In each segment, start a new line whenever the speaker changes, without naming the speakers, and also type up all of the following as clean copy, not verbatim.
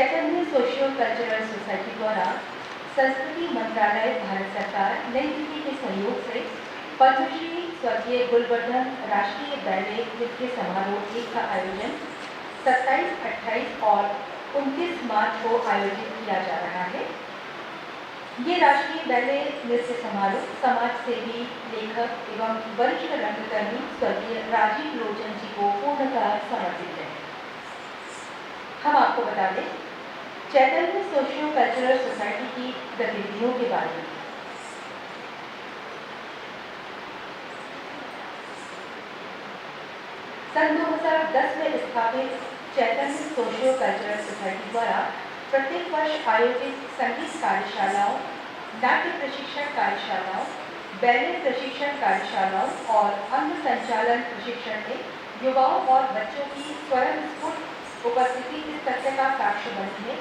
चैतन्य socio cultural society द्वारा संस्कृति मंत्रालय भारत सरकार नई दिल्ली के सहयोग से पद्मश्री स्वर्गीय गुलवर्धन राष्ट्रीय बैले नृत्य समारोह 1 का आयोजन 27, 28 और 29 मार्च को आयोजित किया जा रहा है। ये राष्ट्रीय बैले नृत्य समारोह समाज सेवी, लेखक एवं वरिष्ठ रंगकर्मी स्वर्गीय राजीव लोचन जी को पूर्णतः समर्पित है। हम आपको बता दें चैतन्य सोशियो कल्चरल सोसाइटी की गतिविधियों के बारे में। सन 2010 में स्थापित चैतन्य सोशियो कल्चरल सोसाइटी द्वारा प्रत्येक वर्ष आयोजित संगीत कार्यशालाओं, नाट्य प्रशिक्षण कार्यशालाओं, बैले प्रशिक्षण कार्यशालाओं और अंग संचालन प्रशिक्षण में युवाओं और बच्चों की स्वयंस्फूर्त उपस्थिति इस तथ्य का साक्ष्य बनती है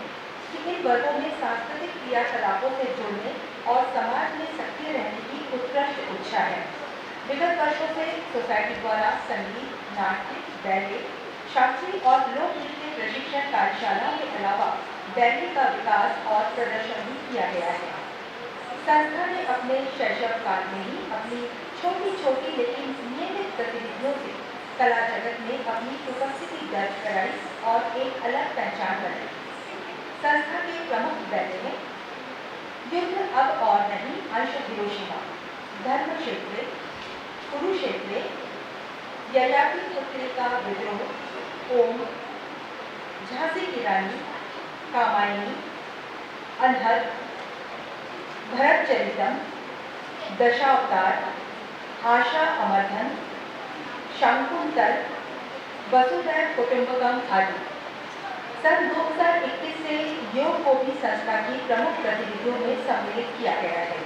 कि इन वर्गों में सांस्कृतिक क्रियाकलापों से जुड़ने और समाज में सक्रिय रहने की उत्कृष्ट इच्छा है। विगत वर्षों से सोसाइटी द्वारा संगीत, नाट्य, बैले, शास्त्रीय और लोक नृत्य प्रशिक्षण कार्यशाला के अलावा बैले का विकास और प्रदर्शन भी किया गया है। संस्था ने अपने शैशव काल में ही अपनी छोटी छोटी लेकिन नियमित गतिविधियों से कला जगत में अपनी उपस्थिति दर्ज कराई और एक अलग पहचान बनाई। संस्था के प्रमुख बैले में युद्ध अब और नहीं, अंश हिरोशिमा, धर्म क्षेत्र, कुरुक्षेत्र, ययाति पुत्री का विद्रोह, ओम, झांसी की रानी, कामायनी, अनहद, भरत चरितम, दशावतार, आशा अमरधन, शाकुंतल, वसुधैव कुटुंबकम आदि। सन 2021 से योग को भी संस्था की प्रमुख गतिविधियों में सम्मिलित किया गया है।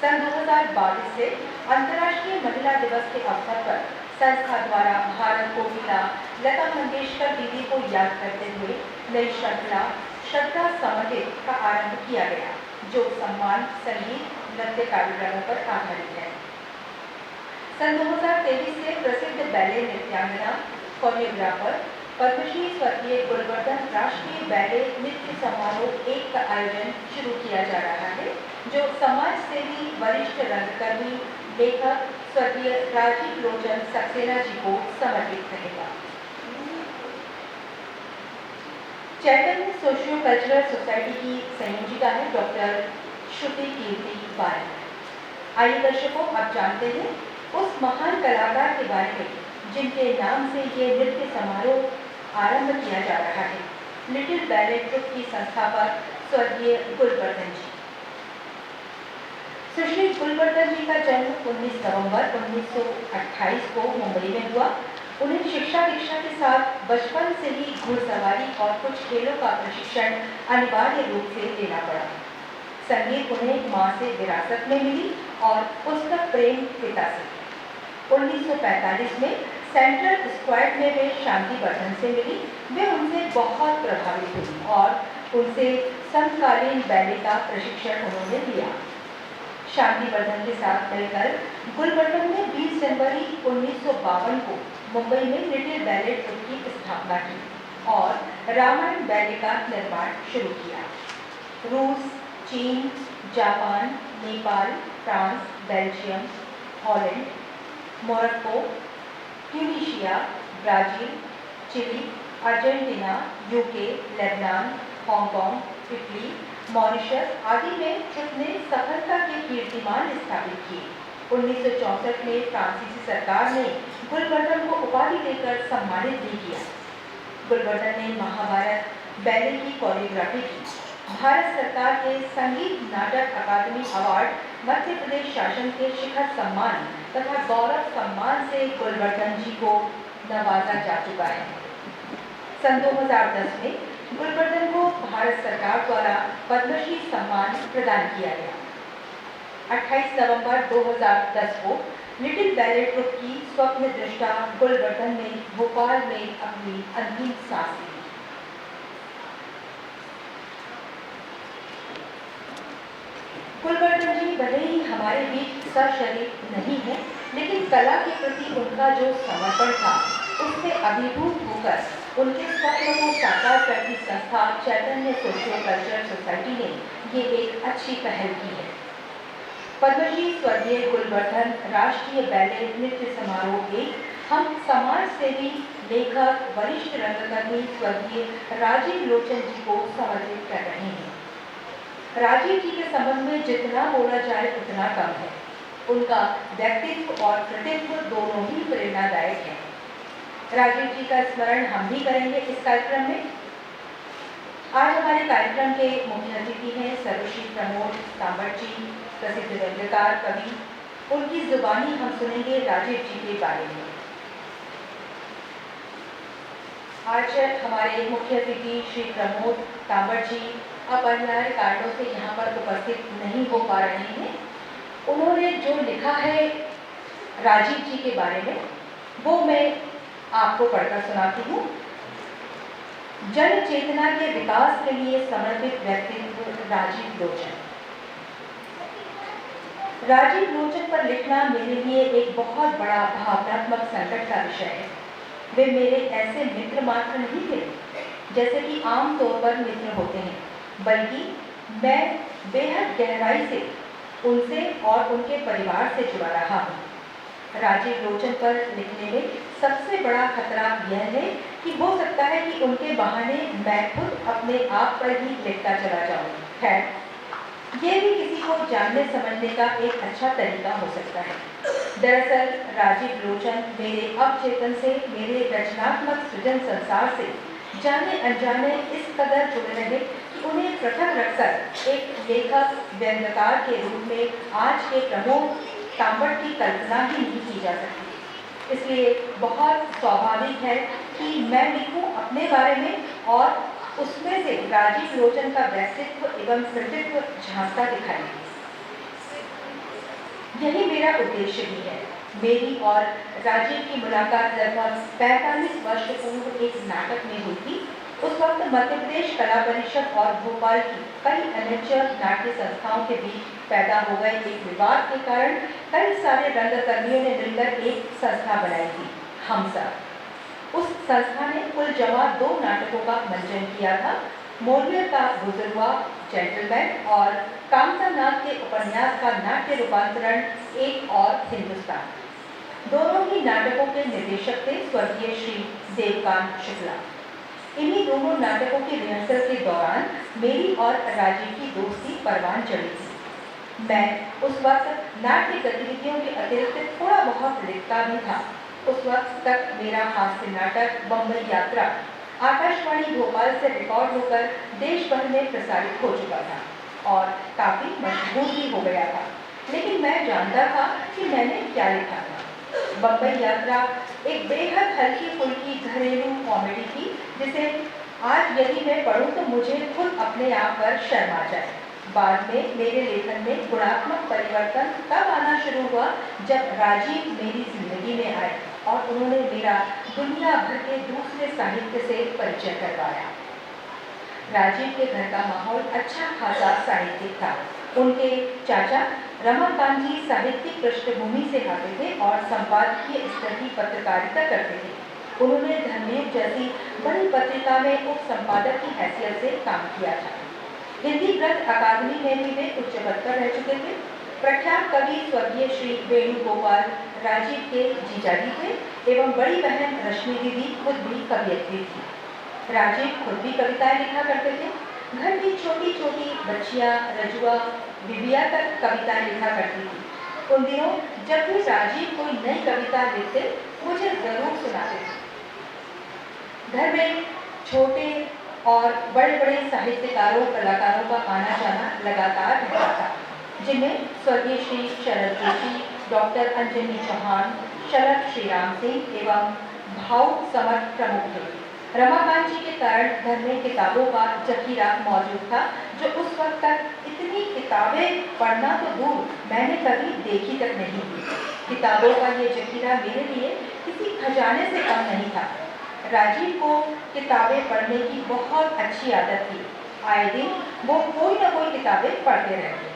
सन 2022 से अंतर्राष्ट्रीय महिला दिवस के अवसर पर संस्था द्वारा भारत को मिला लता मंगेशकर दीदी को याद करते हुए नई श्रृंखला श्रद्धा समर्पित का आरंभ किया गया, जो सम्मान, संगीत, नृत्य कार्यक्रमों पर आधारित है। सन 2023 से प्रसिद्ध बैले नृत्यांगना, कोरियोग्राफर पद्मश्री स्वर्गीय गुलवर्धन राष्ट्रीय बैले नृत्य समारोह 1 का आयोजन शुरू किया जा रहा है, जो समाज सेवी, वरिष्ठ रंगकर्मी, लेखक स्वर्गीय राजीव लोचन सक्सेना जी को समर्पित रहेगा। चैतन्य सोशियो कल्चरल सोसाइटी की संयोजिका है डॉक्टर श्रुति कीर्ति बारन। आइए दर्शकों, आप जानते हैं उस महान कलाकार के बारे में जिनके नाम से ये नृत्य समारोह आरंभ किया जा रहा है, लिटिल बैले ट्रुप की संस्थापक स्वर्गीय गुलवर्धन जी। सुश्री गुलवर्धन जी का जन्म 19 नवंबर 1928 को मुंबई में हुआ। उन्हें शिक्षा दीक्षा के साथ बचपन से ही घुड़सवारी और कुछ खेलों का प्रशिक्षण अनिवार्य रूप से लेना पड़ा। संगीत उन्हें मां से विरासत में मिली और पुस्तक प्रेम पिता से। 1945 में सेंट्रल स्क्वाड में वे शांति वर्धन से मिली। वे उनसे बहुत प्रभावित हुई और उनसे समकालीन बैले का प्रशिक्षण उन्होंने लिया। शांति वर्धन के साथ मिलकर गुलवर्धन ने 20 जनवरी 1952 को मुंबई में लिटिल बैले ट्रुप की स्थापना की और रामायण बैले का निर्माण शुरू किया। रूस, चीन, Japan, Nepal, France, Belgium, Holland, Morocco, Tunisia, Brazil, Chile, Argentina, UK, Lebanon, Hong Kong, Italy, Mauritius आदि में ट्रुप ने सफलता के कीर्तिमान स्थापित किए। 1964 में फ्रांसीसी सरकार ने गुलवर्धन को उपाधि देकर सम्मानित भी किया। गुलवर्धन ने महाभारत बैले की कोरियोग्राफी की। भारत सरकार के संगीत नाटक अकादमी अवार्ड, मध्य प्रदेश शासन के शिखर सम्मान तथा गौरव सम्मान से गुलवर्धन जी को नवाजा जा चुका है। सन 2010 में गुलवर्धन को भारत सरकार द्वारा पद्मश्री सम्मान प्रदान किया गया। 28 नवंबर 2010 को लिटिल बैले ट्रुप की स्वप्न दृष्टा गुलवर्धन ने भोपाल में अपनी अंतिम सांस ली। गुलवर्धन जी भले ही हमारे बीच सशरीर नहीं है, लेकिन कला के प्रति उनका जो समर्पण था उससे अभिभूत होकर उनके स्वप्न को साकार करती संस्था चैतन्य सोशियो कल्चरल सोसाइटी ने ये एक अच्छी पहल की है। पद्मश्री स्वर्गीय गुलवर्धन राष्ट्रीय बैले नृत्य समारोह के हम समाज सेवी लेखक वरिष्ठ रंगकर्मी स्वर्गीय राजीव लोचन जी को समर्पित कर रहे हैं। राजीव जी के संबंध में जितना बोला जाए उतना कम है। उनका व्यक्तित्व और कृतित्व दोनों ही प्रेरणादायक है। राजीव जी का स्मरण हम भी करेंगे इस कार्यक्रम में। आज हमारे कार्यक्रम के मुख्य अतिथि हैं सर्वश्री प्रमोद तांबट जी, प्रसिद्ध व्यंग्यकार कवि। उनकी जुबानी हम सुनेंगे राजीव जी के बारे में। आज हमारे मुख्य अतिथि श्री प्रमोद तांबट जी अपरिहार्य कारणों से यहाँ पर उपस्थित नहीं हो पा रहे हैं। उन्होंने जो लिखा है राजीव जी के बारे में वो मैं आपको पढ़कर सुनाती हूँ। जन चेतना के विकास के लिए समर्पित व्यक्तित्व राजीव लोचन। राजीव लोचन पर लिखना मेरे लिए एक बहुत बड़ा भावनात्मक संकट का विषय है। वे मेरे ऐसे मित्र मात्र नहीं थे जैसे कि आम तौर पर मित्र होते हैं, बल्कि मैं बेहद गहराई से उनसे और उनके परिवार से जुड़ा रहा हूँ। राजीव लोचन पर लिखने में सबसे बड़ा खतरा यह है कि हो सकता है कि उनके बहाने मैं खुद अपने आप पर ही लिखता चला जाऊँ। खैर, ये भी किसी को जानने समझने का एक अच्छा तरीका हो सकता है। दरअसल राजीव लोचन मेरे अवचेतन से, मेरे रचनात्मक सृजन संसार से जाने अनजाने इस कदर जुड़े रहे कि उन्हें पृथक रखकर एक लेखक व्यंग्यकार के रूप में आज के प्रमोद तांबट की कल्पना ही नहीं की जा सकती। इसलिए बहुत स्वाभाविक है कि मैं लिखूं अपने बारे में और उसमें से राजीव लोचन का व्यक्तित्व एवं कृतित्व झांकता दिखाई। यही मेरा उद्देश्य भी है। मेरी और राजीव की मुलाकात लगभग 45 वर्ष पूर्व एक नाटक में हुई थी। उस वक्त मध्य प्रदेश कला परिषद और भोपाल की कई अनिश्चित नाट्य संस्थाओं के बीच पैदा हो गए एक विवाद के कारण कई सारे रंगकर्मियों ने मिलकर एक संस्था बनाई थी, हम सब। उस संस्था ने कुल जमा 2 नाटकों का मंचन किया था, मोरवेल का गुजरवा जेंटलमैन और कामतानाथ के उपन्यास का नाट्य रूपांतरण एक और हिंदुस्तान। दोनों ही नाटकों के निर्देशक थे स्वर्गीय श्री देवकांत शुक्ला। इन्हीं दोनों नाटकों के रिहर्सल के दौरान मेरी और राजीव की दोस्ती परवान चढ़ी थी। मैं उस वक्त नाट्य गतिविधियों के अतिरिक्त थोड़ा बहुत लिखता भी था। उस वक्त तक मेरा हास्य नाटक बम्बई यात्रा आकाशवाणी भोपाल से रिकॉर्ड होकर देश भर में प्रसारित हो चुका था और काफी मशहूर भी हो गया था। लेकिन मैं जानता था कि मैंने क्या लिखा था। बम्बई यात्रा एक बेहद हल्की फुल्की घरेलू कॉमेडी थी जिसे आज यदि मैं पढ़ूं तो मुझे खुद अपने आप पर शर्म आ जाए। बाद में मेरे लेखन में गुणात्मक परिवर्तन तब आना शुरू हुआ जब राजीव मेरी जिंदगी में आए और उन्होंने मेरा दुनिया भर के दूसरे साहित्य से परिचय करवाया। राजीव के घर का माहौल अच्छा खासा साहित्यिक था। उनके चाचा रमाकांत जी साहित्यिक पृष्ठभूमि से आते थे और संपादकीय स्तर की पत्रकारिता करते थे। उन्होंने धर्मयुग जैसी बड़ी पत्रिका में उप संपादक की हैसियत से काम किया था। हिंदी ग्रंथ अकादमी में भी वे उच्च पद पर रह चुके थे। प्रख्यात कवि स्वर्गीय श्री वेणुगोपाल राजीव के जीजाजी थे एवं बड़ी बहन रश्मि दीदी खुद भी कवियत्री थी। राजीव खुद भी कविताएं लिखा करते थे। घर की छोटी छोटी बच्चियां रजुआ बिबिया तक कविताएं लिखा करती थी। उन दिनों जब भी राजीव कोई नई कविता लिखते मुझे जरूर सुनाते थे। घर में छोटे और बड़े बड़े साहित्यकारों कलाकारों का आना जाना लगातार रहता था, जिनमें स्वर्गीय श्री शरद जोशी, डॉक्टर अंजनी चौहान, शरद श्रीराम सिंह एवं भाव समर्थ प्रमुख थे। रमाकांत जी के कारण घर में किताबों का जखीरा मौजूद था, जो उस वक्त तक इतनी किताबें पढ़ना तो दूर मैंने कभी देखी तक नहीं थी। किताबों का ये जखीरा मेरे लिए किसी खजाने से कम नहीं था। राजीव को किताबें पढ़ने की बहुत अच्छी आदत थी। आए दिन वो कोई ना कोई किताबें पढ़ते रहते।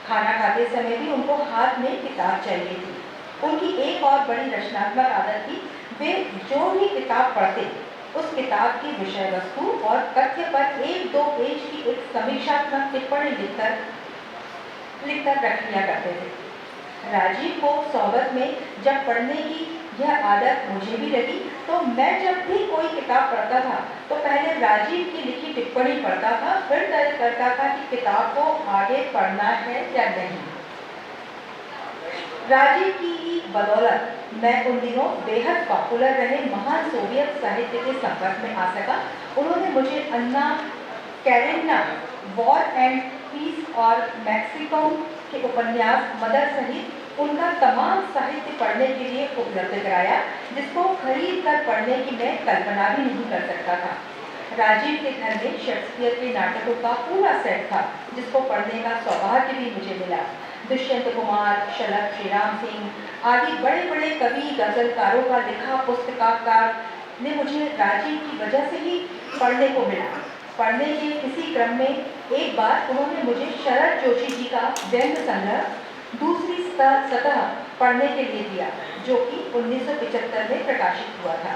खाना खाते समय भी उनको हाथ में किताब चाहिए थी। उनकी एक और बड़ी रचनात्मक आदत थी, वे जो भी किताब पढ़ते उस किताब की विषय वस्तु और तथ्य पर 1-2 पेज की एक समीक्षात्मक टिप्पणी लिखकर रख लिया करते थे। राजीव को सोबत में जब पढ़ने की यह आदत मुझे भी लगी, तो मैं जब भी कोई किताब पढ़ता था तो पहले राजीव की लिखी टिप्पणी पढ़ता था, फिर तय करता था कि किताब को आगे पढ़ना है या नहीं। राजीव की ही बदौलत मैं उन दिनों बेहद पॉपुलर रहे महान सोवियत साहित्य के संपर्क में आ सका। उन्होंने मुझे अन्ना कैरेनिना, वॉर एंड पीस और मैक्सिको के उपन्यास मदर सहित उनका तमाम साहित्य पढ़ने के लिए उपलब्ध कराया, जिसको खरीद कर पढ़ने की मैं कल्पना भी नहीं कर सकता था। राजीव के घर में शेक्सपियर के नाटकों का पूरा सेट था, जिसको पढ़ने का सौभाग्य भी मुझे मिला। दुष्यंत कुमार, शलभ श्रीराम सिंह आदि बड़े बड़े कवि गजलकारों का लिखा पुस्तकाकार ने मुझे राजीव की वजह से ही पढ़ने को मिला। पढ़ने के किसी क्रम में एक बार उन्होंने मुझे शरद जोशी जी का व्यंग संग्रह दूसरी सतह पढ़ने के लिए दिया, जो कि 1975 में प्रकाशित हुआ था।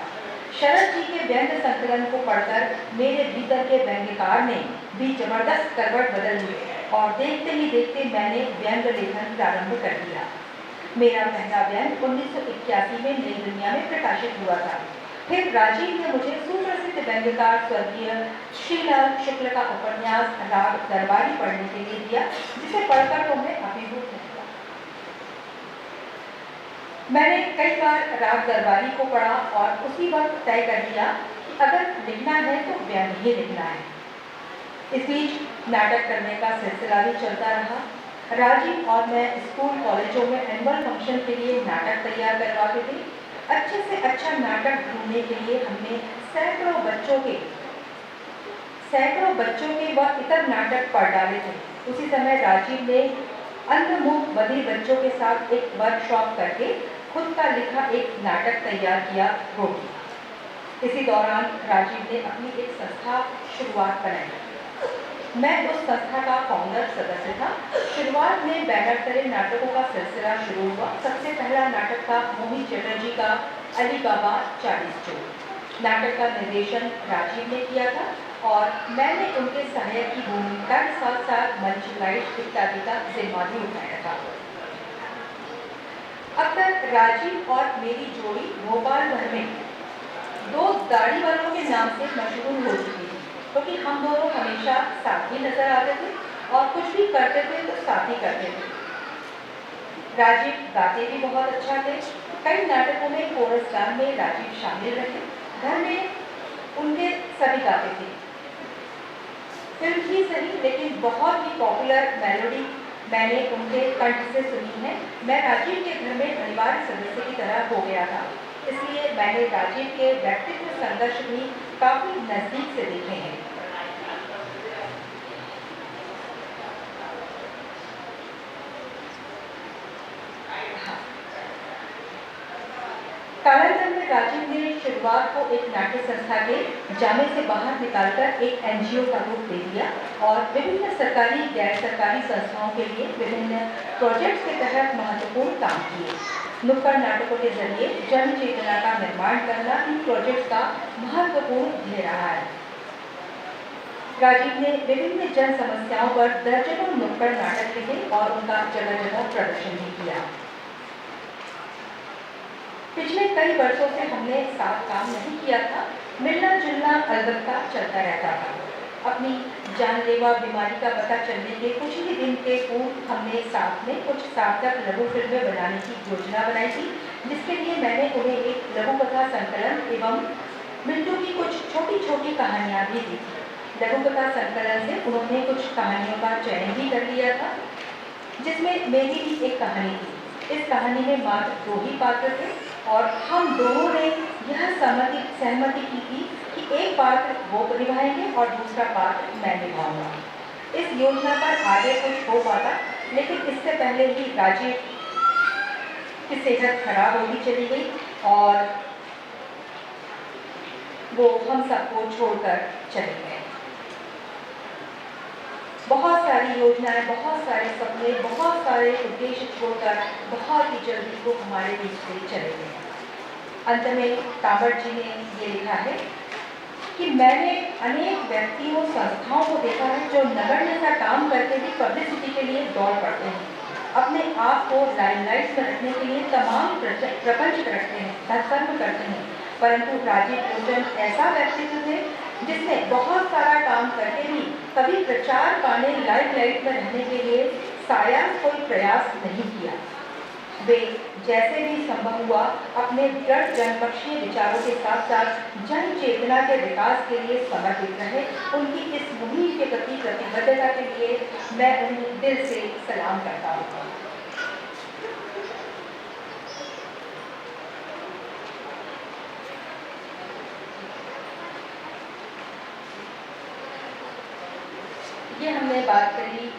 शरद जी के व्यंग संकलन को पढ़कर मेरे भीतर के व्यंग्यकार ने भी जबरदस्त करवट बदल दी और देखते ही देखते मैंने व्यंग लेखन प्रारंभ कर दिया। मेरा पहला व्यंग 1981 में नई दुनिया में प्रकाशित हुआ था। फिर राजीव ने मुझे सुप्रसिद्ध व्यंग्यकार स्वर्गीय श्रीलाल शुक्ल का उपन्यास राग दरबारी पढ़ने के लिए दिया, जिसे पढ़कर तो मैं अभिभूत हो गया। मैंने कई बार राग दरबारी को पढ़ा और उसी वक्त तय कर लिया कि अगर लिखना है तो व्यंग ही लिखना है। इस बीच नाटक करने का सिलसिला भी चलता रहा। राजीव और मैं स्कूल कॉलेजों में एनुअल फंक्शन के लिए नाटक तैयार करवाते थे। अच्छे से अच्छा नाटक ढूंढने के लिए हमने सैकड़ों बच्चों के व इतर नाटक पढ़ डाले थे। उसी समय राजीव ने अंधमुख बधिर बच्चों के साथ एक वर्कशॉप करके खुद का लिखा एक नाटक तैयार किया, रोटी। इसी दौरान राजीव ने अपनी एक संस्था शुरुआत बनाई। मैं उस संस्था का फाउंडर सदस्य था। शुरुआत में बैनर तले नाटकों का सिलसिला शुरू हुआ। सबसे पहला नाटक था मोहित चटर्जी का अली बाबा 40 चोर। नाटक का निर्देशन राजीव ने किया था और मैंने उनके सहायक की भूमिका के साथ साथ मंच लाइट इत्यादि का जिम्मा भी उठाया था। अब तक राजीव और मेरी जोड़ी भोपाल भर में 2 दाढ़ी वालों के नाम से मशहूर हो चुकी थी, क्योंकि हम दोनों हमेशा साथ ही नजर आते थे और कुछ भी करते थे तो साथ ही करते थे। राजीव गाते भी बहुत अच्छा थे। कई नाटकों में कोरस गान में राजीव शामिल रहे। घर में उनके सभी गाते थे। फिल्म ही सही, लेकिन बहुत ही पॉपुलर मेलोडी मैंने उनके कंठ से सुनी है। मैं राजीव के घर में अनिवार्य सदस्य की तरह हो गया था, इसलिए मैंने राजीव के व्यक्तित्व संघर्ष भी काफी नजदीक से देखे हैं। कालांतर में राजीव ने शुरुआत को एक नाट्य संस्था के जामे से बाहर निकालकर एक एनजीओ का रूप दे दिया और विभिन्न सरकारी गैर सरकारी संस्थाओं के लिए विभिन्न प्रोजेक्ट्स के तहत महत्वपूर्ण काम किए। नुक्कड़ नाटकों के जरिए जन चेतना का निर्माण करना इन प्रोजेक्ट्स का महत्वपूर्ण ध्येय रहा है। राजीव ने विभिन्न जन समस्याओं पर दर्जनों नुक्कड़ नाटक लिखे और उनका जगह जगह प्रदर्शन भी किया। पिछले कई वर्षों से हमने साथ काम नहीं किया था। मिलना जुलना अलबत्ता चलता रहता था। अपनी जानलेवा बीमारी का पता चलने के कुछ ही दिन के पूर्व हमने साथ में कुछ सार्थक लघु फिल्में बनाने की योजना बनाई थी, जिसके लिए मैंने उन्हें एक लघु कथा संकलन एवं मिंटू की कुछ छोटी छोटी कहानियां भी दी थी। लघु कथा संकलन से उन्होंने कुछ कहानियों का चयन भी कर लिया था, जिसमें मेरी भी एक कहानी थी। इस कहानी में मात्र 2 ही पात्र थे और हम दोनों ने यह सहमति की थी कि एक पात्र वो निभाएंगे और दूसरा पात्र मैं निभाऊंगा। इस योजना पर आगे कुछ हो पाता, लेकिन इससे पहले ही राजीव की सेहत खराब होती चली गई और वो हम सबको छोड़कर चले गए। बहुत सारी योजनाएं, बहुत सारे सपने, बहुत सारे उद्देश्य छोड़कर बहुत ही जल्दी वो हमारे बीच से चले गए। अंत में कांवड़ जी ने ये लिखा है कि मैंने अनेक व्यक्तियों संस्थाओं को देखा है जो नगण्य सा काम करके भी पब्लिसिटी के लिए दौड़ पड़ते हैं, अपने आप को लाइमलाइट में रखने के लिए तमाम प्रपंच करते हैं, सत्कर्म करते हैं। परंतु राजीव लोचन ऐसा व्यक्तित्व थे जिसने बहुत सारा काम करके भी कभी प्रचार पाने, लाइमलाइट में रहने के लिए साया कोई प्रयास नहीं किया। वे जैसे भी संभव हुआ अपने दृढ़ जनपक्षीय विचारों के साथ साथ जन चेतना के विकास के लिए समर्पित रहे। उनकी इस मुहिम के प्रति प्रतिबद्धता के लिए मैं उन्हें दिल से सलाम करता हूँ। ये हमने बात करी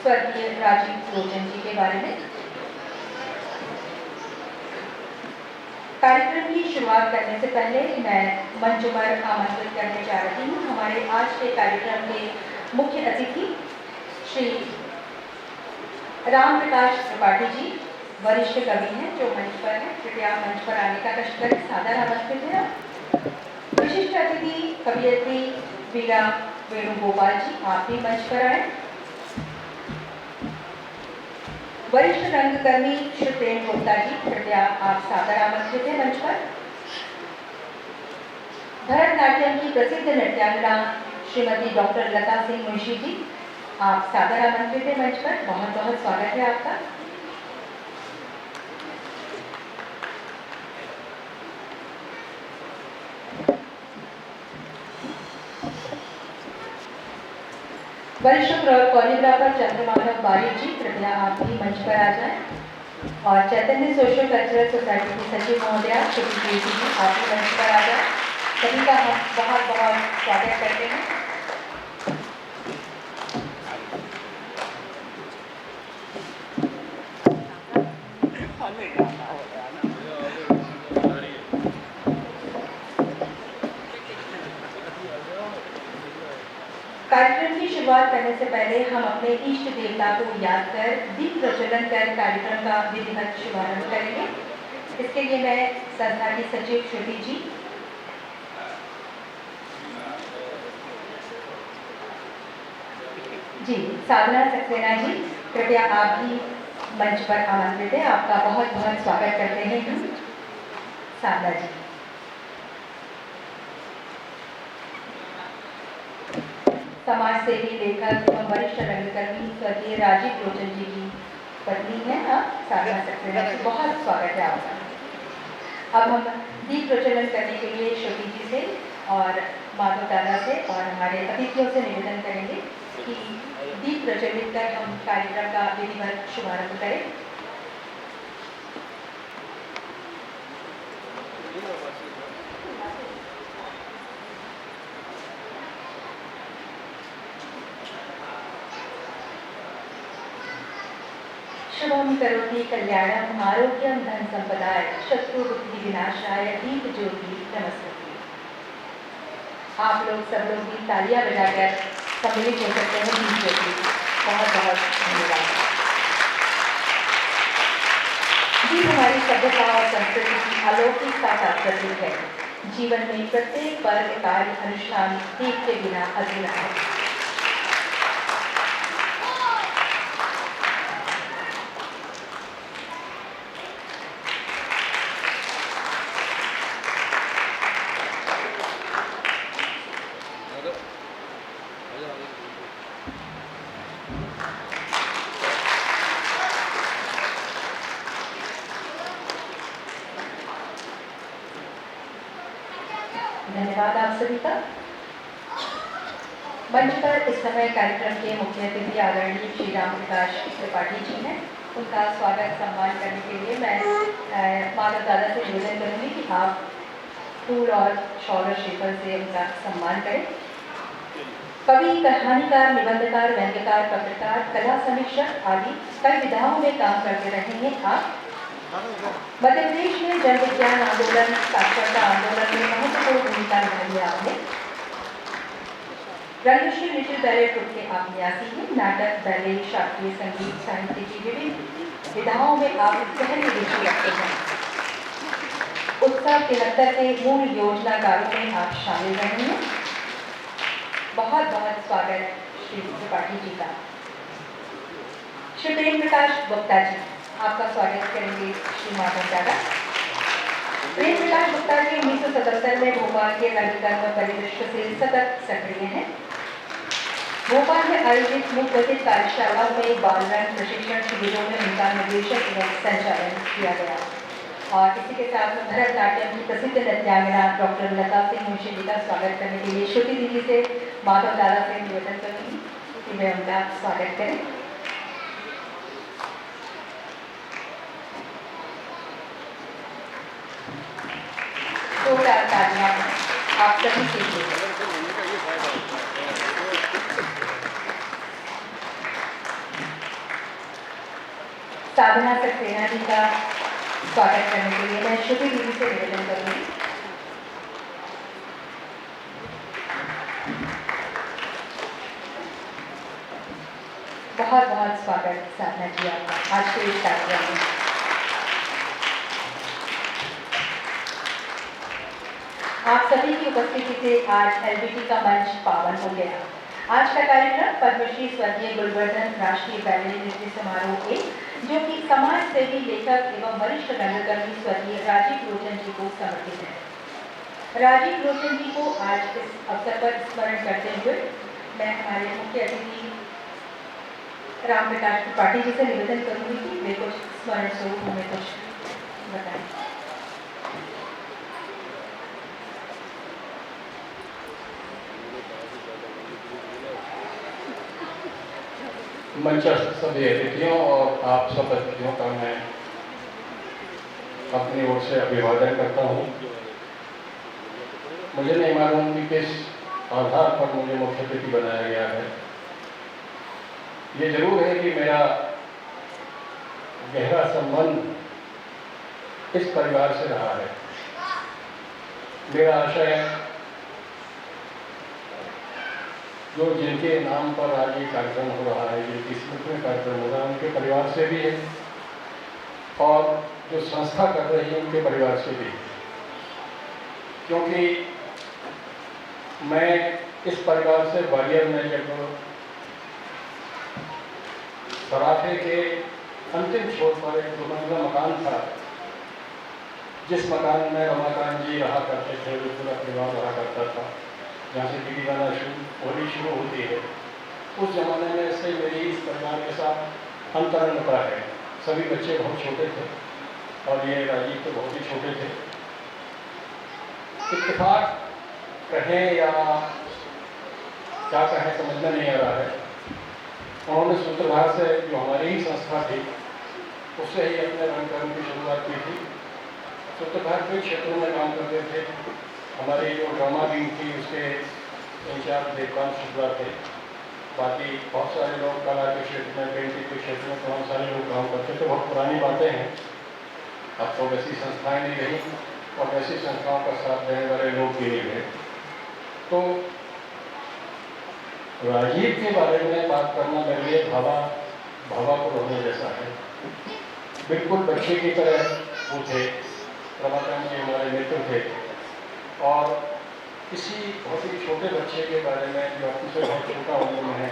स्वर्गीय राजीव लोचन जी के बारे में। कार्यक्रम की शुरुआत करने से पहले मैं मंच पर आमंत्रित करने जा रही हूँ हमारे आज के कार्यक्रम के मुख्य अतिथि श्री राम प्रकाश त्रिपाठी जी, वरिष्ठ कवि हैं जो मंच पर हैं। कृपया मंच पर आने का कष्ट करें, सादर आमंत्रित है। विशिष्ट अतिथि कवियत्री वीणा वेणुगोपाल जी, आप भी मंच पर आए। वरिष्ठ रंगकर्मी श्री प्रेम गुप्ता जी, कृपया आप सादर आमंत्रित हैं मंच पर। भरतनाट्यम की प्रसिद्ध नृत्यांगना श्रीमती डॉक्टर लता सिंह मुंशी जी, आप सादर आमंत्रित हैं मंच पर। बहुत बहुत स्वागत है आपका। वरिष्ठ कोरियोग्राफर चंद्रमाधव बारिक जी, कृपया आप भी मंच पर आ जाएं। और चैतन्य सोशल कल्चरल सोसाइटी की सचिव महोदया श्रीमती प्रीति जी, आप भी मंच पर आ जाएं। सभी का हम बहुत बहुत स्वागत करते हैं। कार्यक्रम की शुरुआत करने से पहले हम अपने इष्ट देवता को याद कर दीप प्रज्वलन कर कार्यक्रम का विधिवत शुभारंभ करेंगे। इसके लिए मैं संस्था की सचिव श्रुति जी, साधना सक्सेना जी, कृपया आप भी मंच पर आमंत्रित हैं। आपका बहुत बहुत स्वागत करते हैं हम। साधना जी। समाज सेवी, लेखक एवं वरिष्ठ रंगकर्मी स्वर्गीय राजीव लोचन जी की पत्नी है आप साधना सक्सेना जी, बहुत स्वागत है आपका। अब हम दीप प्रज्वलन करने के लिए श्रुति जी से और माधव दादा से और हमारे अतिथियों से निवेदन करेंगे कि दीप प्रज्वलित कर हम कार्यक्रम का विधिवत शुभारंभ करें। शुभम करोति कल्याणम आरोग्यम धन संपदाय शत्रु बुद्धि विनाशाय दीप ज्योति नमस्ते। आप लोग सब लोग भी तालियां बजाकर सम्मिलित हो सकते हैं दीप ज्योति। बहुत बहुत धन्यवाद। दीप हमारी सभ्यता और संस्कृति की अलौकिकता का प्रतीक है। जीवन में प्रत्येक पर्व, कार्य, अनुष्ठान दीप के बिना अधूरा है। धन्यवाद आप सभी का। मंच पर इस समय कार्यक्रम के मुख्य अतिथि आदरणीय श्री राम प्रकाश त्रिपाठी जी हैं। उनका स्वागत सम्मान करने के लिए मैं माधव दादा से निवेदन करूंगी कि आप फूल और शॉल और श्रीफल से उनका सम्मान करें। कवि, कहानीकार, निबंधकार, व्यंग्यकार, पत्रकार, कला समीक्षक आदि कई विधाओं में काम करते रहे हैं आप। मध्य प्रदेश में जन विज्ञान आंदोलन, साक्षरता आंदोलन में महत्वपूर्ण भूमिका निभाई है आपने। रंगश्री लिटिल बैले ट्रुप के आप न्यासी हैं। नाटक, बैले, शास्त्रीय संगीत, साहित्य की विभिन्न विधाओं में आप गहरी रुचि रखते हैं। 1973 के मूल योजनाकारों में आप शामिल रहे हैं। बहुत बहुत स्वागत है श्री त्रिपाठी जी का। श्री प्रेम प्रकाश गुप्ता जी, आपका स्वागत करेंगे श्री माधव दादा। प्रेम प्रकाश गुप्ता जी 1977 में भोपाल के रंगकर्म परिदृश्य से सतत सक्रिय हैं। भोपाल में आयोजित मुख्यतिथ कार्यशालाओं में बाल रंग प्रशिक्षण शिविरों में उनका निर्देशन एवं संचालन किया गया। और इसी के साथ भरतनाट्यम की प्रसिद्ध नृत्यांगना डॉक्टर लता सिंह मुंशी जी का स्वागत करने के लिए श्रुति दीदी से माधव दादा से निवेदन करूंगी कि वे उनका स्वागत करें। तालियां आप सभी के लिए। साधना सक्सेना जी का स्वागत करने के लिए मैं श्रुति दीदी से निवेदन करूंगी। बहुत बहुत स्वागत साधना जी आपका आज के इस कार्यक्रम में। आप सभी की उपस्थिति से आज एलबीटी का मंच पावन हो गया। आज का कार्यक्रम पद्मश्री स्वर्गीय गुलवर्धन राष्ट्रीय बैलेरी नृत्य समारोह एक, जो कि समाज सेवी लेखक एवं वरिष्ठ रंगकर्मी स्वर्गीय राजीव लोचन जी को समर्पित है। राजीव लोचन जी को आज इस अवसर पर स्मरण करते हुए मैं हमारे मुख्य अतिथि राम प्रकाश त्रिपाठी जी से निवेदन करूंगी कि वे कुछ स्मरण स्वरूप हमें कुछ बताएं।
मंचस्थ सभी अतिथियों और आप सब अतिथियों का मैं अपनी ओर से अभिवादन करता हूँ। मुझे नहीं मालूम कि किस आधार पर मुझे मुख्य अतिथि बनाया गया है। ये जरूर है कि मेरा गहरा संबंध इस परिवार से रहा है। मेरा आशय जो जिनके नाम पर आज ये कार्यक्रम हो रहा है, जिनकी स्मृति में कार्यक्रम हो रहा है, उनके परिवार से भी है और जो संस्था कर रही है उनके परिवार से भी है। क्योंकि मैं इस परिवार से ग्वालियर में जब सराफे के अंतिम छोर पर एक दुमंजिला मकान था, जिस मकान में रमाकांत जी रहा करते थे, जो पूरा परिवार रहा करता था, जहाँ से टीवी गाना होली शुरू होती है, उस जमाने में से मेरी इस परिवार के साथ अंतरंगता है। सभी बच्चे बहुत छोटे थे और ये राजीव तो बहुत ही छोटे थे। इत्तेफाक कहें या क्या कहें समझना नहीं आ रहा है। उन्होंने सूत्रधार से जो हमारी ही संस्था थी उससे ही अपने रंगकर्म की शुरुआत की थी। सूत्रधार कई क्षेत्रों में काम करते थे। हमारी जो ड्रामा विंग थी उसके इंचार्ज देवकांत शुक्ला थे। बाकी बहुत सारे लोग कला के क्षेत्र में, पेंटिंग के क्षेत्र में बहुत सारे लोग काम करते थे। बहुत पुरानी बातें हैं, अब तो वैसी संस्थाएं नहीं रही और वैसी संस्थाओं का साथ देने वाले लोग भी नहीं रहे। तो राजीव के बारे में बात करना मेरे लिए भावा को रोने जैसा है। बिल्कुल बच्चे की तरह वो थे। रमाकांत जी हमारे मित्र थे और किसी बहुत ही छोटे बच्चे के बारे में जो अपने से बहुत छोटा उम्र में है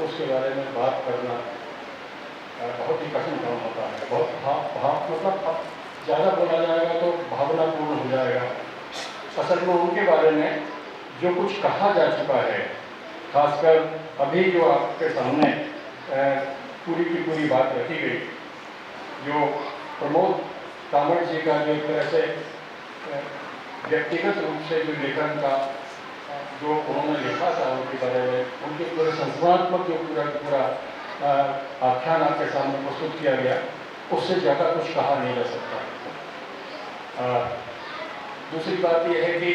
उसके बारे में बात करना बहुत ही कठिन काम होता है। बहुत मतलब ज़्यादा बोला जाएगा तो भावनापूर्ण हो जाएगा। असल में उनके बारे में जो कुछ कहा जा चुका है, खासकर अभी जो आपके सामने पूरी की पूरी बात रखी गई, जो प्रमोद कामत जी का जो एक तरह से व्यक्तिगत रूप से जो लेखन का जो उन्होंने लिखा था उनके बारे में, उनके पूरे संस्मरणात्मक जो पूरा आख्यान आपके सामने प्रस्तुत किया गया, उससे ज़्यादा कुछ कहा नहीं जा सकता। दूसरी बात यह है कि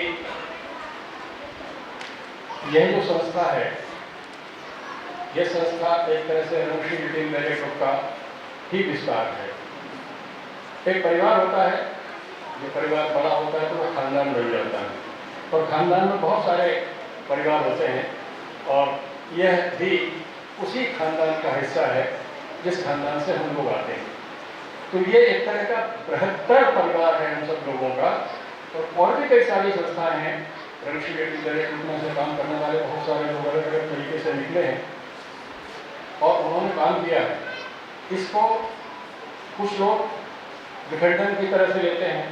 यह जो संस्था है, यह संस्था एक तरह से रंगशील टीम मेरे ग्रुप का ही विस्तार है। एक परिवार होता है, जो परिवार बड़ा होता है तो वो खानदान बन जाता है और खानदान में बहुत सारे परिवार होते हैं और यह भी उसी खानदान का हिस्सा है जिस खानदान से हम लोग आते हैं। तो ये एक तरह का बृहत्तर परिवार है हम सब लोगों का, और भी कई सारी संस्थाएं हैं, में से काम करने वाले बहुत सारे लोग अलग अलग तरीके से निकले हैं और उन्होंने काम किया है। इसको कुछ लोग विखंडन की तरह से लेते हैं,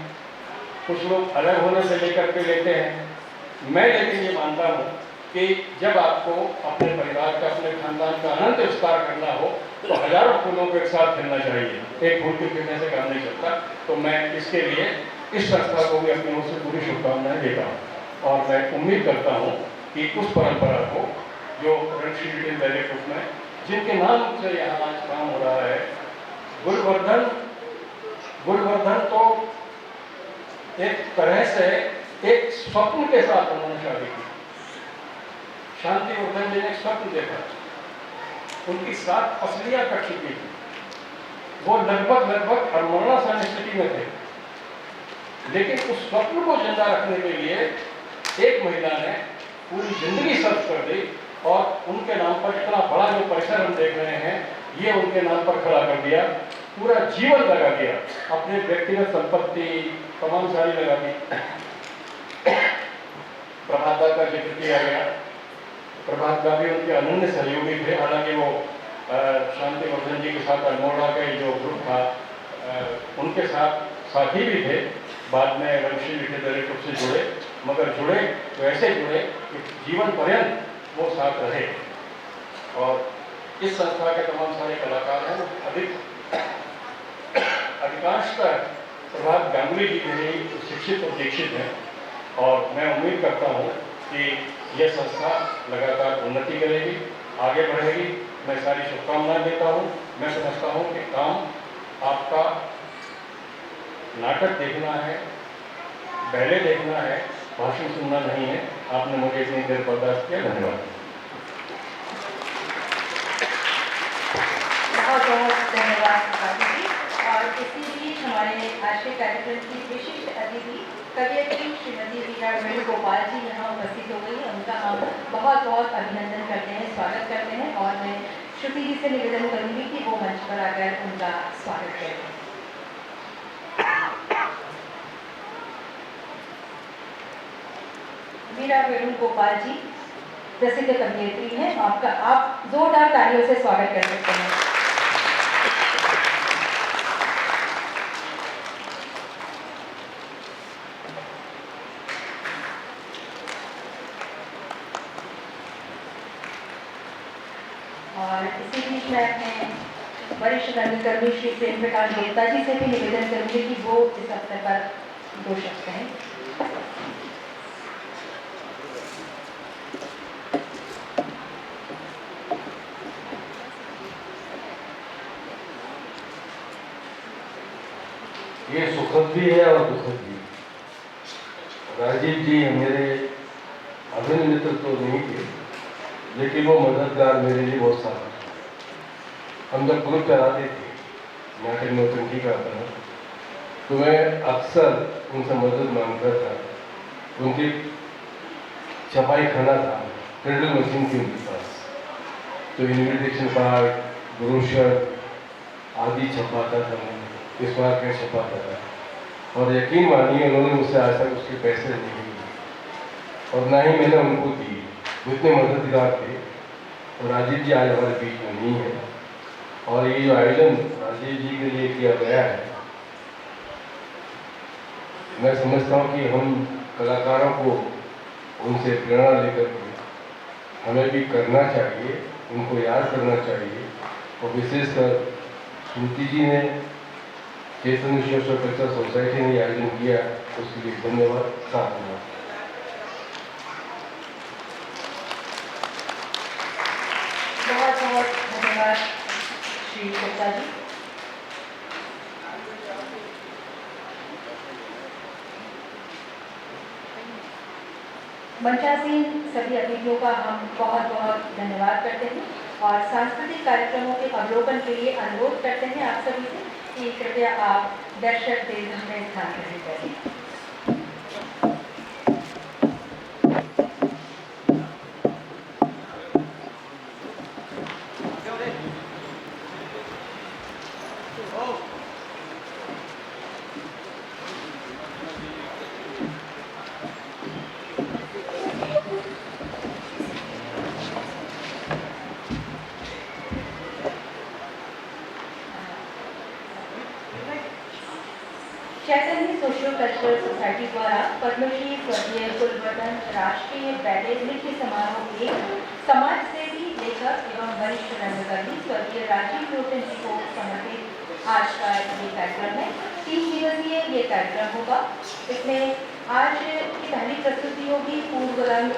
कुछ लोग अलग होने से लेकर के लेते हैं। मैं लेकिन ये मानता हूँ कि जब आपको अपने परिवार का, अपने खानदान का अनंत विस्तार करना हो तो हजारों फूलों को एक साथ खिलना चाहिए, एक फूल के खिलने से काम नहीं चलता। तो मैं इसके लिए इस संस्था को भी अपनी ओर से पूरी शुभकामनाएं देता हूँ और मैं उम्मीद करता हूँ कि उस परंपरा को जो रणशील दैनिक ग्रुप में जिनके नाम से यहाँ आज काम हो रहा है, गुलवर्धन तो एक तरह से एक स्वप्न के साथ उन्होंने शादी की। शांतिवर्धन जी ने एक स्वप्न देखा, उनकी 7 फसलियां कट चुकी थी, वो लगभग मरणासन स्थिति में थे, लेकिन उस स्वप्न को जिंदा रखने के लिए एक महिला ने पूरी जिंदगी सर्च कर दी और उनके नाम पर इतना बड़ा जो परिसर हम देख रहे हैं ये उनके नाम पर खड़ा कर दिया, पूरा जीवन लगा दिया, अपने व्यक्तिगत संपत्ति तमाम सारी लगा दी। प्रभात का जिक्र किया गया, प्रभात का भी उनके अनन्य सहयोगी थे, हालांकि वो शांतिवर्धन जी के साथ अल्मोड़ा का जो ग्रुप था उनके साथ साथी भी थे, बाद में रणशील दैनिक ग्रुप से जुड़े, मगर जुड़े तो ऐसे जुड़े कि जीवन पर्यंत वो साथ रहे। और इस संस्था के तमाम सारे कलाकार हैं, अधिकांशतः प्रभात गांगुली जी के लिए शिक्षित और दीक्षित हैं और मैं उम्मीद करता हूँ कि यह संस्था लगातार उन्नति करेगी, आगे बढ़ेगी। मैं सारी शुभकामनाएं देता हूँ। मैं समझता हूँ कि काम आपका नाटक देखना है, बैले देखना है, भाषण सुनना नहीं है। आपने मुझे इतनी देर बर्दाश्त किया, धन्यवाद।
बहुत बहुत धन्यवाद जी। और इसी बीच हमारे आज के कार्यक्रम की विशिष्ट अतिथि कवियत्री श्रीमती वीरा वेणुगोपाल जी यहाँ उपस्थित हो गई है। उनका हम बहुत बहुत अभिनंदन करते हैं, स्वागत करते हैं और मैं श्रुति जी से निवेदन करूंगी कि वो मंच पर आकर उनका स्वागत करें। वीरा वेणुगोपाल जी प्रसिद्ध कवियत्री हैं, आप जोरदार तालियों से स्वागत कर सकते हैं। और इसी बीच मैं अपने वरिष्ठ रंगकर्मी श्री प्रेम प्रकाश गुप्ता जी से भी निवेदन करूंगी कि वो इस अवसर पर 2 शब्द कहें।
ये सुखद भी है और दुखद भी। राजीव जी मेरे अभिन्न मित्र तो नहीं थे, लेकिन वो मददगार मेरे लिए बहुत सारा था। हम जब ग्रुप चलाते थे, नाटक नौटंकी करता था, तो मैं अक्सर उनसे मदद मांगता था। उनकी छपाई खाना था, प्रिंटिंग मशीन थी उनके पास, तो इन्विटेशन कार्ड, ब्रोशर आदि छपाता था, इस बार क्या छपाता था। और यकीन मानिए उन्होंने मुझसे आज तक उसके पैसे नहीं लिए और ना ही मैंने उनको दी। इतने मददगार थे। और राजीव जी आज हमारे बीच में नहीं है और ये जो आयोजन राजीव जी के लिए किया गया है, मैं समझता हूँ कि हम कलाकारों को उनसे प्रेरणा लेकर के हमें भी करना चाहिए, उनको याद करना चाहिए। और विशेषकर श्रुति जी ने, चैतन्य सोशल कल्चर सोसाइटी ने आयोजन किया, उसके लिए धन्यवाद। साथ में
बहुत बहुत धन्यवाद श्री गुप्ता जी। मंचासीन सभी अतिथियों का हम बहुत बहुत धन्यवाद करते हैं और सांस्कृतिक कार्यक्रमों के अवलोकन के लिए अनुरोध करते हैं आप सभी से कि कृपया आप दर्शक दीर्घ में स्थान ग्रहण करें। कल्चरल सोसाइटी द्वारा पद्मश्री स्वर्गीय गुलवर्धन राष्ट्रीय बैले नृत्य समारोह एक समाज सेवी लेखक एवं वरिष्ठ रंगकर्मी स्वर्गीय राजीव लोचन जी को समर्पित आज का ये कार्यक्रम है। 3 दिवसीय ये कार्यक्रम होगा। इसमें आज की पहली प्रस्तुति होगी पूर्व रंग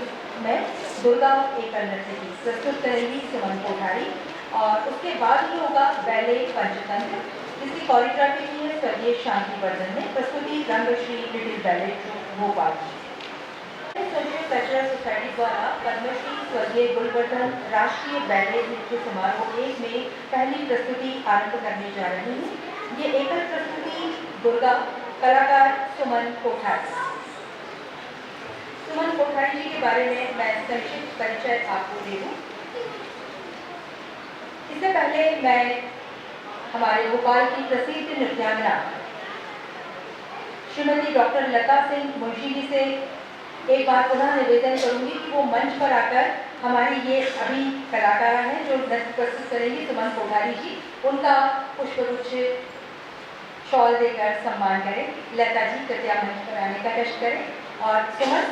में दुर्गा एकल नृत्य की प्रस्तुत करेंगी सुमन कोठारी, और उसके बाद ही होगा बैले पंचतंत्र जिसकी कोरियोग्राफी की है स्वर्गीय शांति वर्धन ने। प्रस्तुति Rangshri little ballet Bhopal. Social cultural society द्वारा पद्मश्री स्वर्गीय गुलवर्धन राष्ट्रीय बैले नृत्य समारोह एक में पहली प्रस्तुति आरंभ करने जा रही है। ये एकल प्रस्तुति दुर्गा, कलाकार सुमन कोठारी। सुमन कोठारी जी के बारे में मैं संक्षिप्त परिचय आपको दे दूं। इससे पहले मैं हमारे भोपाल की प्रसिद्ध नृत्यांगना श्रीमती डॉक्टर लता सिंह मुंशी जी से एक बार पुनः निवेदन करूंगी कि वो मंच पर आकर हमारी ये अभी कलाकार हैं जो नृत्य प्रस्तुत करेंगी सुमन कोठारी जी, उनका पुष्पगुच्छ शॉल देकर सम्मान करें। लता जी कृपया मंच पर आने का कष्ट करें। और सुमन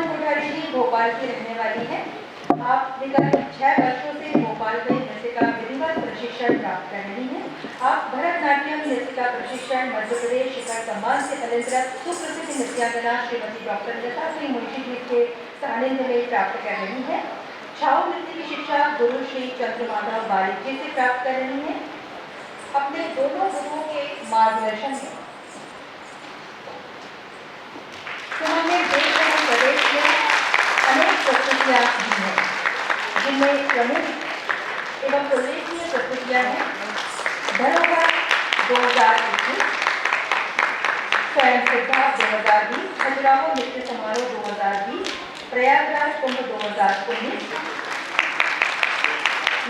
कोठारी जी भोपाल की रहने वाली है। आप विगत 6 वर्षों से भोपाल में नृत्य का विधिवत प्रशिक्षण प्राप्त कर रही हैं। आप भरतनाट्यम नृत्य का प्रशिक्षण मध्य प्रदेश शिखर सम्मान से अलंकृत सुप्रसिद्ध नृत्यांगना श्रीमती डॉक्टर लता सिंह मुंशी जी के सानिध्य में प्राप्त कर रही हैं। छाऊ नृत्य की शिक्षा गुरु श्री चंद्रमाधव बारिक जी से प्राप्त कर रही हैं। अपने दोनों गुरुओं के मार्गदर्शन में सुमन ने देश एवं प्रदेश में अनेक प्रस्तुतियाँ दी हैं, जिनमें प्रमुख एवं उल्लेखनीय प्रस्तुतियाँ हैं धरोहर 2021, स्वयं सिद्धा 2020, खजुराहो नृत्य समारोह 2020, प्रयागराज कुंभ 2019,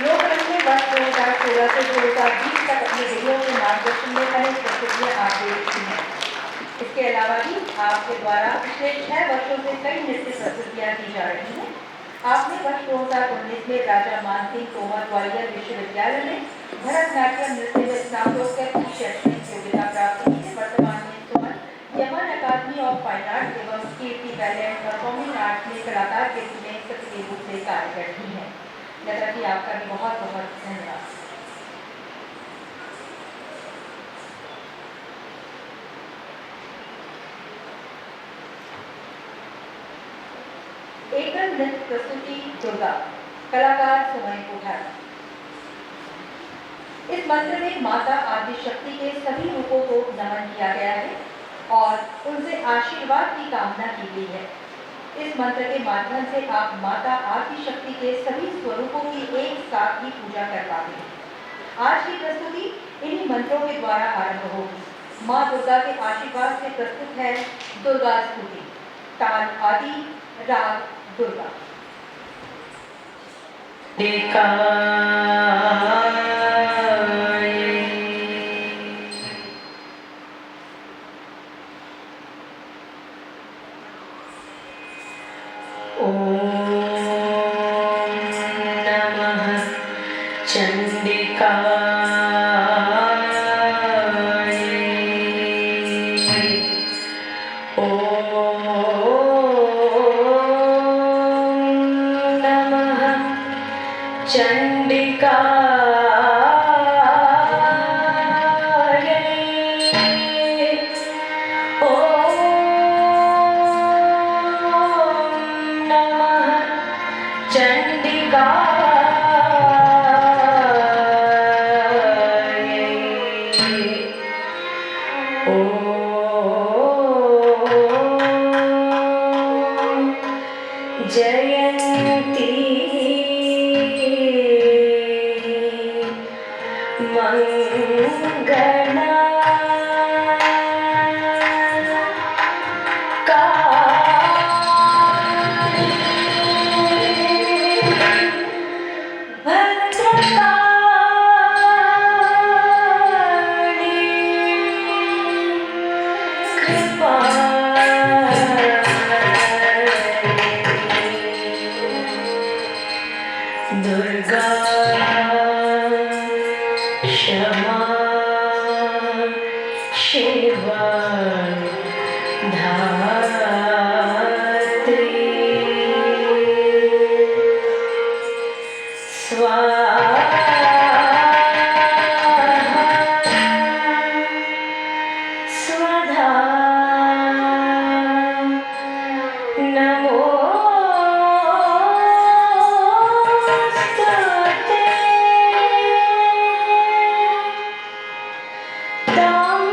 लोकरंग में वर्ष 2016 से 2020 तक अपने गुरुओं के मार्गदर्शन में अनेक प्रस्तुतियाँ आप दे रही हैं। इसके अलावा भी आपके द्वारा पिछले 6 वर्षों से कई नृत्य प्रस्तुतियाँ की जा रही हैं। आपने वर्ष 2019 में राजा मानसिंह तोमर ग्वालियर विश्वविद्यालय में भरतनाट्यम नृत्य में स्नातकोत्तर की शैक्षणिक योग्यता प्राप्त की है। वर्तमान में Suman Yaman academy of fine art एवं Kirti ballet and performing art में कलाकार के रूप में सक्रिय रूप से कार्य कर रही हैं। लता जी आपका भी बहुत बहुत धन्यवाद। एकल नृत्य प्रस्तुति दुर्गा, कलाकार सुमन कोठारी। इस मंत्र में माता आदि शक्ति के सभी रूपों को नमन किया गया है और उनसे आशीर्वाद की कामना की गई है। इस मंत्र के माध्यम से आप माता आदि शक्ति के सभी स्वरूपों की एक साथ ही पूजा कर पाते हैं। आज की प्रस्तुति इन्हीं मंत्रों के द्वारा आरंभ होगी। माँ दुर्गा के आशीर्वाद से प्रस्तुत है दुर्गा स्तुति। ताल आदि, राग दुर्गा।
दुर्गा क्षमा शिवा धात्री स्वधा नमोस्तुते तं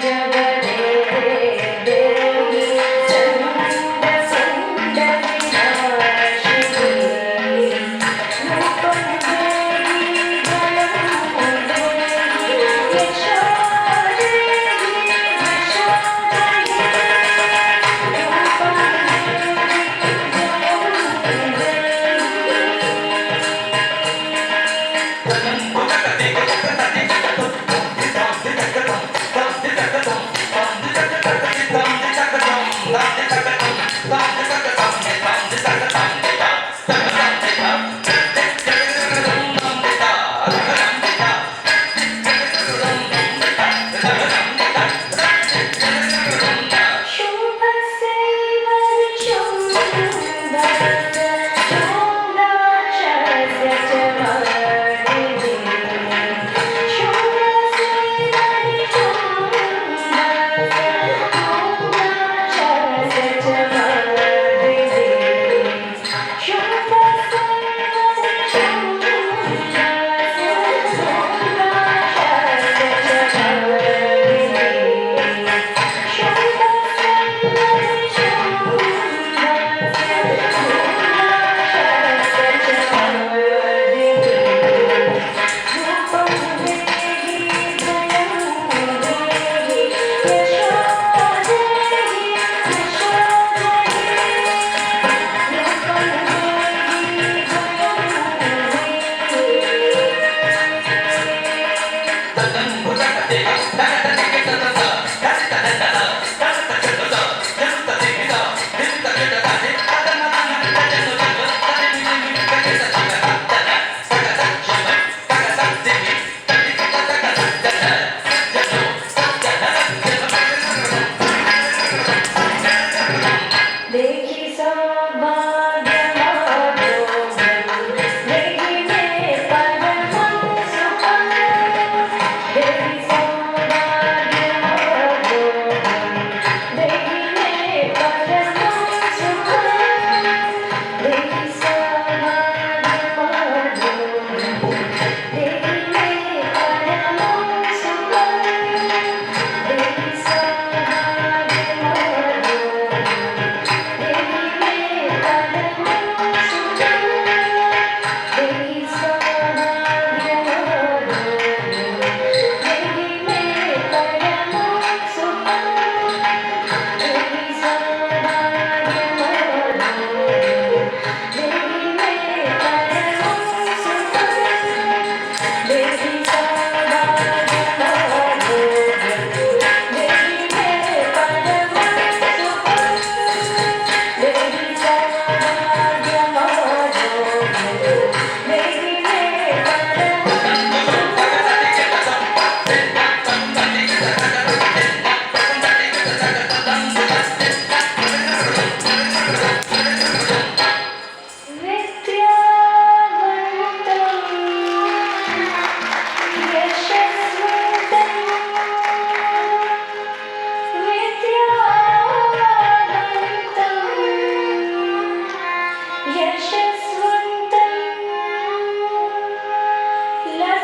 जब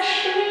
लक्ष्मी